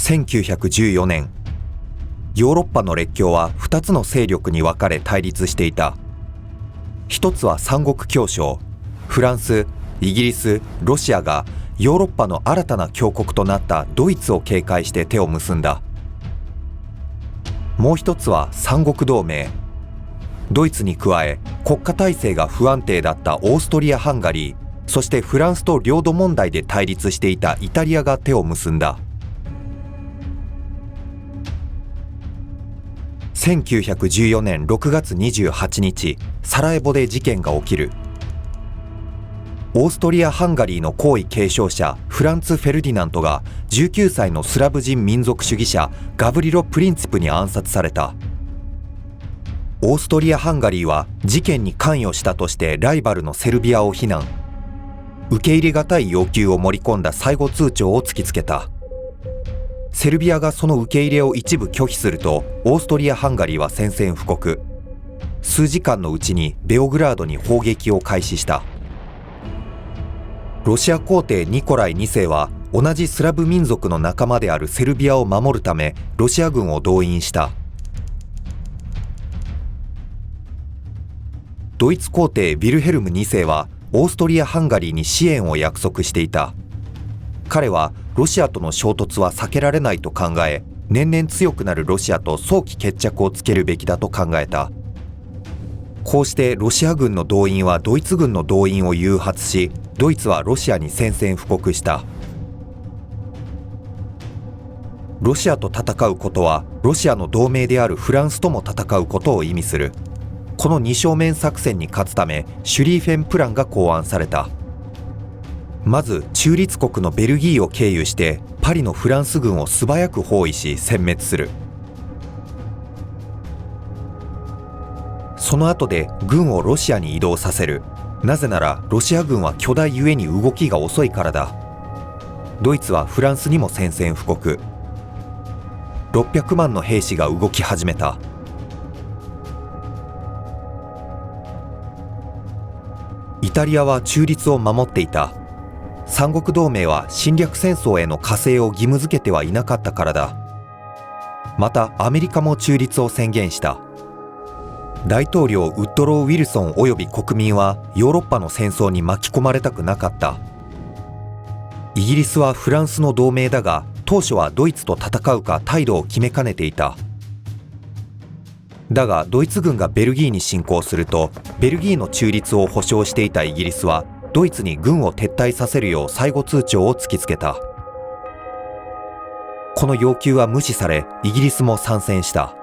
1914年、ヨーロッパの列強は2つの勢力に分かれ対立していた。一つは三国協商、フランス、イギリス、ロシアがヨーロッパの新たな強国となったドイツを警戒して手を結んだ。もう一つは三国同盟。ドイツに加え国家体制が不安定だったオーストリア・ハンガリー、そしてフランスと領土問題で対立していたイタリアが手を結んだ。1914年6月28日、サラエボで事件が起きる。オーストリア・ハンガリーの皇位継承者フランツ・フェルディナントが19歳のスラブ人民族主義者ガブリロ・プリンツィプに暗殺された。オーストリア・ハンガリーは事件に関与したとしてライバルのセルビアを非難。受け入れがたい要求を盛り込んだ最後通牒を突きつけた。セルビアがその受け入れを一部拒否すると、オーストリア・ハンガリーは宣戦布告。数時間のうちにベオグラードに砲撃を開始した。ロシア皇帝ニコライ2世は同じスラブ民族の仲間であるセルビアを守るためロシア軍を動員した。ドイツ皇帝ヴィルヘルム2世はオーストリア・ハンガリーに支援を約束していた。彼はロシアとの衝突は避けられないと考え、年々強くなるロシアと早期決着をつけるべきだと考えた。こうしてロシア軍の動員はドイツ軍の動員を誘発し、ドイツはロシアに宣戦布告した。ロシアと戦うことはロシアの同盟であるフランスとも戦うことを意味する。この二正面作戦に勝つためシュリーフェンプランが考案された。まず中立国のベルギーを経由してパリのフランス軍を素早く包囲し殲滅する。その後で軍をロシアに移動させる。なぜならロシア軍は巨大ゆえに動きが遅いからだ。ドイツはフランスにも宣戦布告。600万の兵士が動き始めた。イタリアは中立を守っていた。三国同盟は侵略戦争への加勢を義務付けてはいなかったからだ。またアメリカも中立を宣言した。大統領ウッドロー・ウィルソン及び国民はヨーロッパの戦争に巻き込まれたくなかった。イギリスはフランスの同盟だが、当初はドイツと戦うか態度を決めかねていた。だがドイツ軍がベルギーに侵攻すると、ベルギーの中立を保証していたイギリスはドイツに軍を撤退させるよう最後通牒を突きつけた。この要求は無視され、イギリスも参戦した。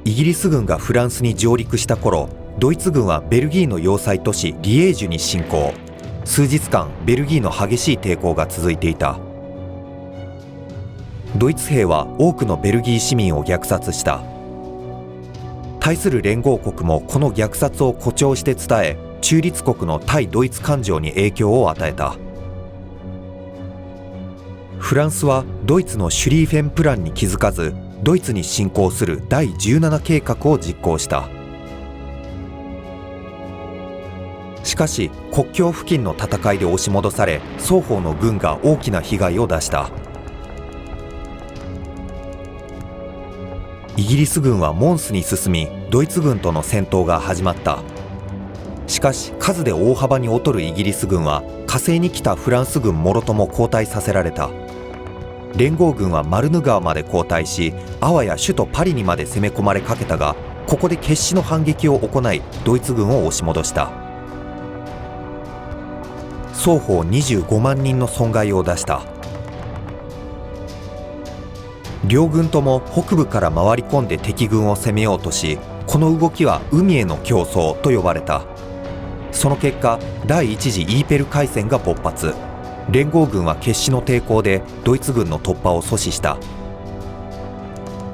イギリス軍がフランスに上陸した頃、ドイツ軍はベルギーの要塞都市リエージュに侵攻。数日間ベルギーの激しい抵抗が続いていた。ドイツ兵は多くのベルギー市民を虐殺した。対する連合国もこの虐殺を誇張して伝え、中立国の対ドイツ感情に影響を与えた。フランスはドイツのシュリーフェンプランに気づかず、ドイツに侵攻する第17計画を実行した。しかし国境付近の戦いで押し戻され、双方の軍が大きな被害を出した。イギリス軍はモンスに進み、ドイツ軍との戦闘が始まった。しかし数で大幅に劣るイギリス軍は加勢に来たフランス軍もろとも後退させられた。連合軍はマルヌ川まで後退し、あわや首都パリにまで攻め込まれかけたが、ここで決死の反撃を行いドイツ軍を押し戻した。双方25万人の損害を出した。両軍とも北部から回り込んで敵軍を攻めようとし、この動きは海への競争と呼ばれた。その結果、第一次イーペル海戦が勃発。連合軍は決死の抵抗でドイツ軍の突破を阻止した。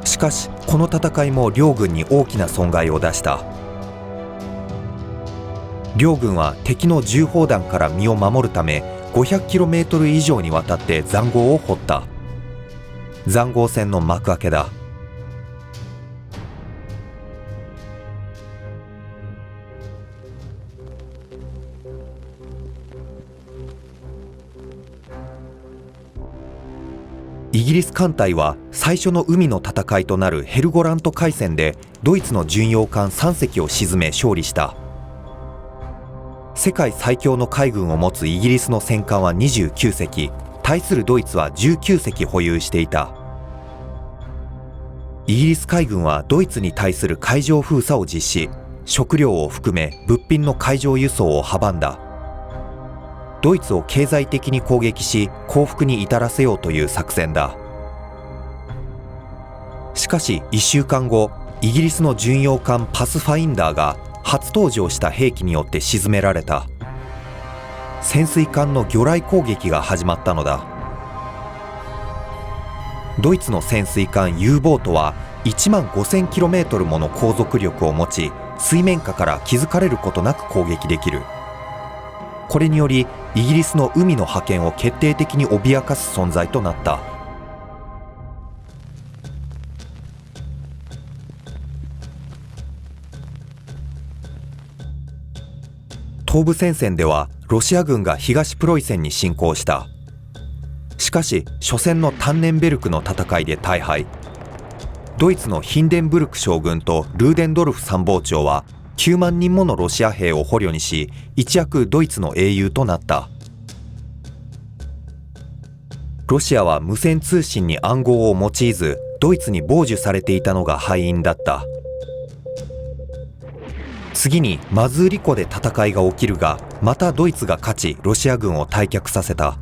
しかしこの戦いも両軍に大きな損害を出した。両軍は敵の銃砲弾から身を守るため 500km 以上にわたって塹壕を掘った。塹壕戦の幕開けだ。イギリス艦隊は最初の海の戦いとなるヘルゴラント海戦でドイツの巡洋艦3隻を沈め勝利した。世界最強の海軍を持つイギリスの戦艦は29隻、対するドイツは19隻保有していた。イギリス海軍はドイツに対する海上封鎖を実施、食料を含め物品の海上輸送を阻んだ。ドイツを経済的に攻撃し降伏に至らせようという作戦だ。しかし1週間後、イギリスの巡洋艦パスファインダーが初登場した兵器によって沈められた。潜水艦の魚雷攻撃が始まったのだ。ドイツの潜水艦 U ボートは1万 5000km もの航続力を持ち、水面下から気づかれることなく攻撃できる。これによりイギリスの海の覇権を決定的に脅かす存在となった。東部戦線ではロシア軍が東プロイセンに侵攻した。しかし初戦のタンネンベルクの戦いで大敗。ドイツのヒンデンブルク将軍とルーデンドルフ参謀長は9万人ものロシア兵を捕虜にし、一躍ドイツの英雄となった。ロシアは無線通信に暗号を用いず、ドイツに傍受されていたのが敗因だった。次にマズーリ湖で戦いが起きるが、またドイツが勝ちロシア軍を退却させた。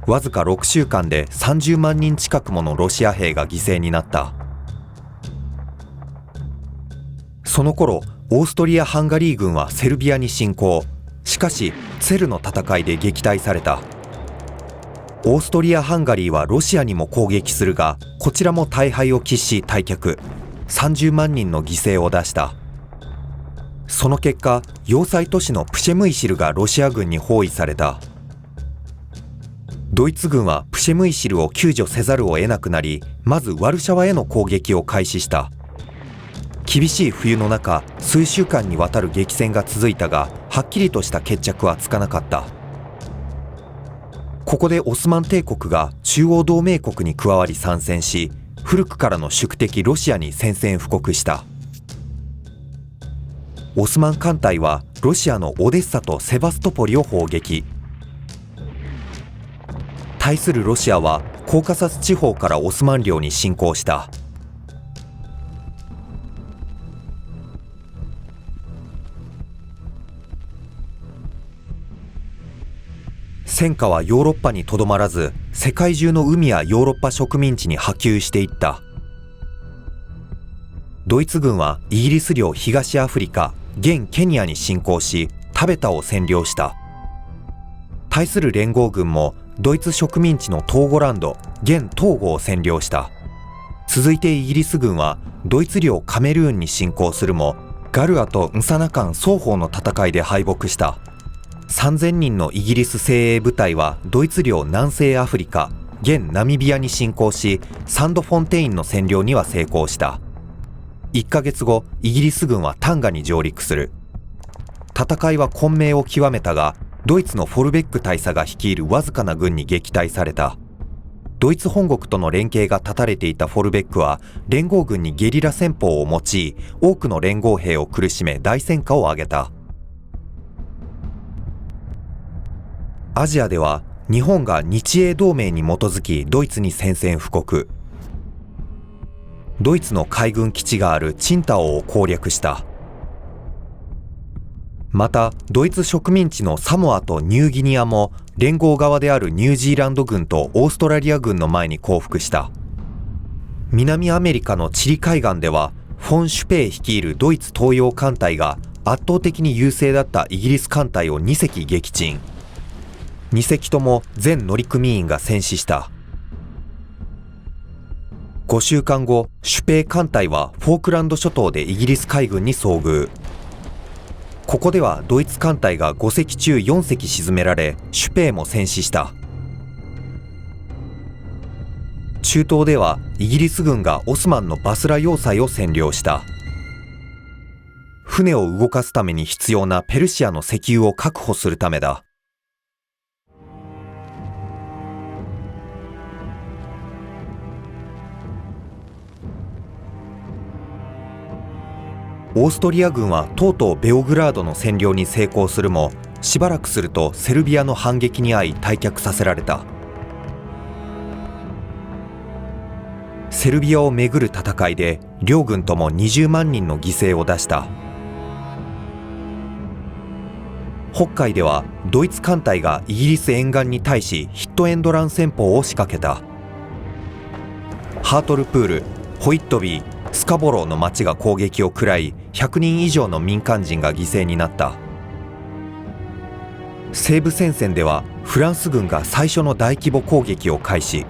わずか6週間で30万人近くものロシア兵が犠牲になった。その頃オーストリア・ハンガリー軍はセルビアに侵攻。しかしツェルの戦いで撃退された。オーストリア・ハンガリーはロシアにも攻撃するが、こちらも大敗を喫し退却。30万人の犠牲を出した。その結果、要塞都市のプシェムイシルがロシア軍に包囲された。ドイツ軍はプシェムイシルを救助せざるを得なくなり、まずワルシャワへの攻撃を開始した。厳しい冬の中、数週間にわたる激戦が続いたが、はっきりとした決着はつかなかった。ここでオスマン帝国が中央同盟国に加わり参戦し、古くからの宿敵ロシアに宣戦布告した。オスマン艦隊はロシアのオデッサとセバストポリを砲撃。対するロシアはコーカサス地方からオスマン領に侵攻した。戦火はヨーロッパにとどまらず、世界中の海やヨーロッパ植民地に波及していった。ドイツ軍はイギリス領東アフリカ、現ケニアに侵攻し、タベタを占領した。対する連合軍もドイツ植民地のトーゴランド、現トーゴを占領した。続いてイギリス軍はドイツ領カメルーンに侵攻するも、ガルアとンサナ間双方の戦いで敗北した。3000人のイギリス精鋭部隊はドイツ領南西アフリカ、現ナミビアに侵攻し、サンドフォンテインの占領には成功した。1ヶ月後、イギリス軍はタンガに上陸する。戦いは混迷を極めたが、ドイツのフォルベック大佐が率いるわずかな軍に撃退された。ドイツ本国との連携が断たれていたフォルベックは、連合軍にゲリラ戦法を用い、多くの連合兵を苦しめ大戦果を上げた。アジアでは日本が日英同盟に基づきドイツに宣戦布告。ドイツの海軍基地があるチンタオを攻略した。またドイツ植民地のサモアとニューギニアも連合側であるニュージーランド軍とオーストラリア軍の前に降伏した。南アメリカのチリ海岸ではフォン・シュペイ率いるドイツ東洋艦隊が圧倒的に優勢だったイギリス艦隊を2隻撃沈。2隻とも全乗組員が戦死した。5週間後、シュペイ艦隊はフォークランド諸島でイギリス海軍に遭遇。ここではドイツ艦隊が5隻中4隻沈められ、シュペイも戦死した。中東ではイギリス軍がオスマンのバスラ要塞を占領した。船を動かすために必要なペルシアの石油を確保するためだ。オーストリア軍はとうとうベオグラードの占領に成功するも、しばらくするとセルビアの反撃に遭い退却させられた。セルビアをめぐる戦いで両軍とも20万人の犠牲を出した。北海ではドイツ艦隊がイギリス沿岸に対しヒットエンドラン戦法を仕掛けた。ハートルプール、ホイットビー、スカボローの町が攻撃を食らい、100人以上の民間人が犠牲になった。西部戦線ではフランス軍が最初の大規模攻撃を開始。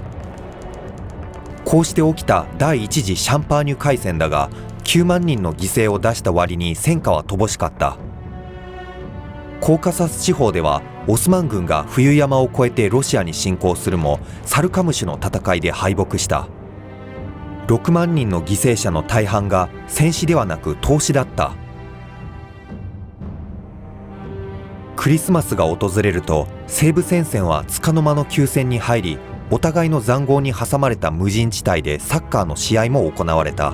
こうして起きた第一次シャンパーニュ海戦だが、9万人の犠牲を出した割に戦果は乏しかった。コーカサス地方ではオスマン軍が冬山を越えてロシアに侵攻するも、サルカムシュの戦いで敗北した。6万人の犠牲者の大半が戦死ではなく凍死だった。クリスマスが訪れると西部戦線は束の間の休戦に入り、お互いの塹壕に挟まれた無人地帯でサッカーの試合も行われた。